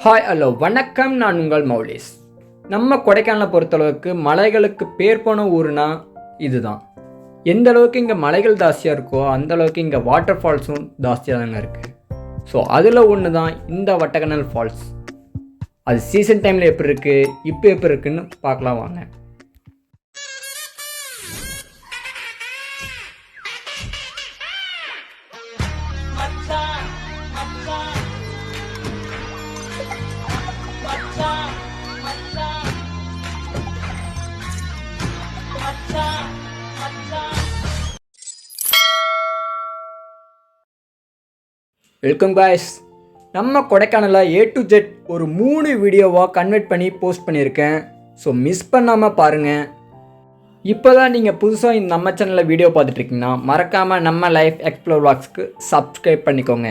Hi hello வணக்கம், நான் உங்கள் மௌலிஸ். நம்ம கொடைக்கானலை பொறுத்தளவுக்கு மலைகளுக்கு பேர் போன ஊருனா இதுதான். எந்த அளவுக்கு இங்கே மலைகள் ஜாஸ்தியாக இருக்கோ அந்த அளவுக்கு இங்கே வாட்டர் ஃபால்ஸும் ஜாஸ்தியாக தாங்க இருக்குது. ஸோ அதில் ஒன்று தான் இந்த வட்டக்கனல் ஃபால்ஸ். அது சீசன் டைமில் எப்படி இருக்குது, இப்போ எப்படி இருக்குன்னு பார்க்கலாம் வாங்க. Welcome guys. நம்ம கொடைக்கானலில் A to Z ஒரு 3 வீடியோவாக கன்வெர்ட் பண்ணி போஸ்ட் பண்ணியிருக்கேன். ஸோ மிஸ் பண்ணாமல் பாருங்கள். இப்போ தான் நீங்கள் புதுசாக இந்த நம்ம சேனலில் வீடியோ பார்த்துட்ருக்கீங்கன்னா மறக்காமல் நம்ம லைஃப் எக்ஸ்ப்ளோர் வாக்ஸ்க்கு சப்ஸ்கிரைப் பண்ணிக்கோங்க.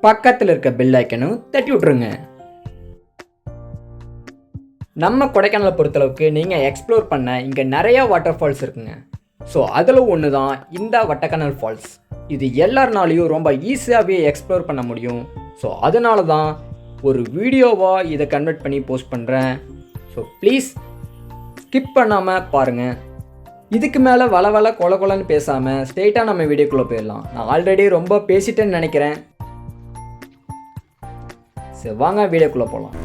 பக்கத்தில் இருக்க பெல் ஐக்கனும் தட்டி விட்ருங்க. நம்ம கொடைக்கானலை பொறுத்தளவுக்கு நீங்கள் எக்ஸ்ப்ளோர் பண்ண இங்கே நிறையா வாட்டர் ஃபால்ஸ் இருக்குங்க. ஸோ அதில் ஒன்று தான் இந்த வட்டக்கனல் ஃபால்ஸ். இது எல்லாருனாலையும் ரொம்ப ஈஸியாகவே எக்ஸ்ப்ளோர் பண்ண முடியும். ஸோ அதனால தான் ஒரு வீடியோவாக இதை கன்வெர்ட் பண்ணி போஸ்ட் பண்ணுறேன். ஸோ ப்ளீஸ் ஸ்கிப் பண்ணாமல் பாருங்கள். இதுக்கு மேலே வள கொலன்னு பேசாமல் ஸ்ட்ரெயிட்டாக நம்ம வீடியோக்குள்ளே போயிடலாம். நான் ஆல்ரெடி ரொம்ப பேசிட்டேன்னு நினைக்கிறேன். சரி வாங்க வீடியோக்குள்ளே போகலாம்.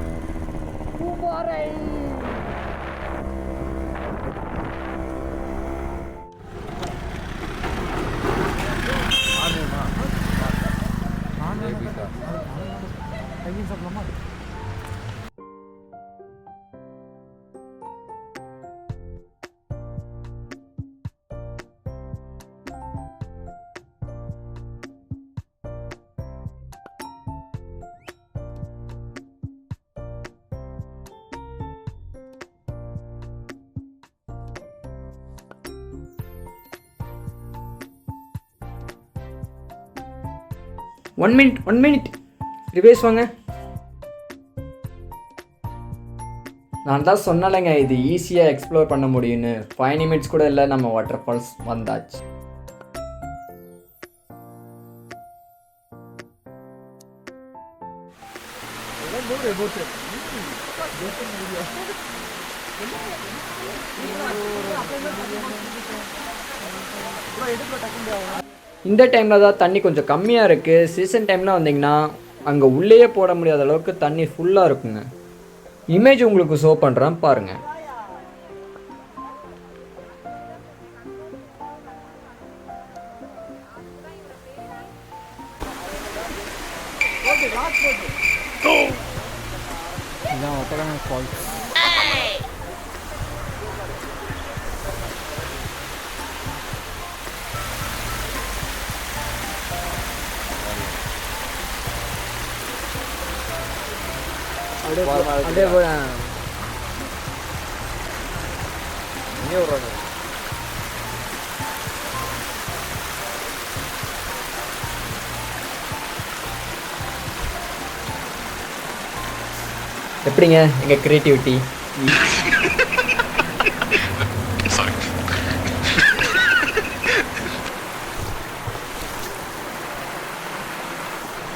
ஒன் மினிட் ரிவேஸ் வாங்க. நான் தான் சொன்னலைங்க இது ஈஸியாக எக்ஸ்ப்ளோர் பண்ண முடியும்னு. 5 நிமிட்ஸ் கூட இல்லை, நம்ம வாட்டர் ஃபால்ஸ் வந்தாச்சு. இந்த டைமில் தான் தண்ணி கொஞ்சம் கம்மியாக இருக்குது. சீசன் டைமில் வந்தீங்கன்னா அங்கே உள்ளேயே போட முடியாத அளவுக்கு தண்ணி ஃபுல்லாக இருக்குங்க. இமேஜ் உங்களுக்கு ஷோ பண்ணுறேன் பாருங்கள். இதுதான் வட்டக்கனல் ஃபால்ஸ். அப்படியே போய் இங்கே விட்றாங்க. எப்படிங்க எங்கள் க்ரியேட்டிவிட்டி?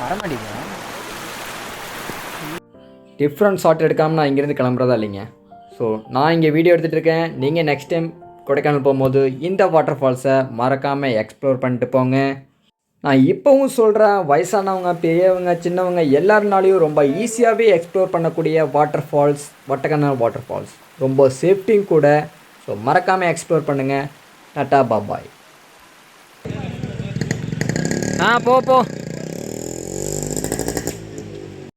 வரமாட்டீங்க. டிஃப்ரெண்ட் ஷாட் எடுக்காமல் நான் இங்கேருந்து கிளம்புறதா இல்லைங்க. ஸோ நான் இங்கே வீடியோ எடுத்துகிட்டு இருக்கேன். நீங்கள் நெக்ஸ்ட் டைம் கொடைக்கானல் போகும்போது இந்த வாட்டர் ஃபால்ஸை மறக்காமல் எக்ஸ்ப்ளோர் பண்ணிட்டு போங்க. நான் இப்போவும் சொல்கிறேன், வயசானவங்க பெரியவங்க சின்னவங்க எல்லாருனாலையும் ரொம்ப ஈஸியாகவே எக்ஸ்ப்ளோர் பண்ணக்கூடிய வாட்டர் ஃபால்ஸ் வட்டக்கனல் வாட்டர் ஃபால்ஸ். ரொம்ப சேஃப்டியும் கூட. ஸோ மறக்காமல் எக்ஸ்ப்ளோர் பண்ணுங்கள். டாட்டா பாபாய். போ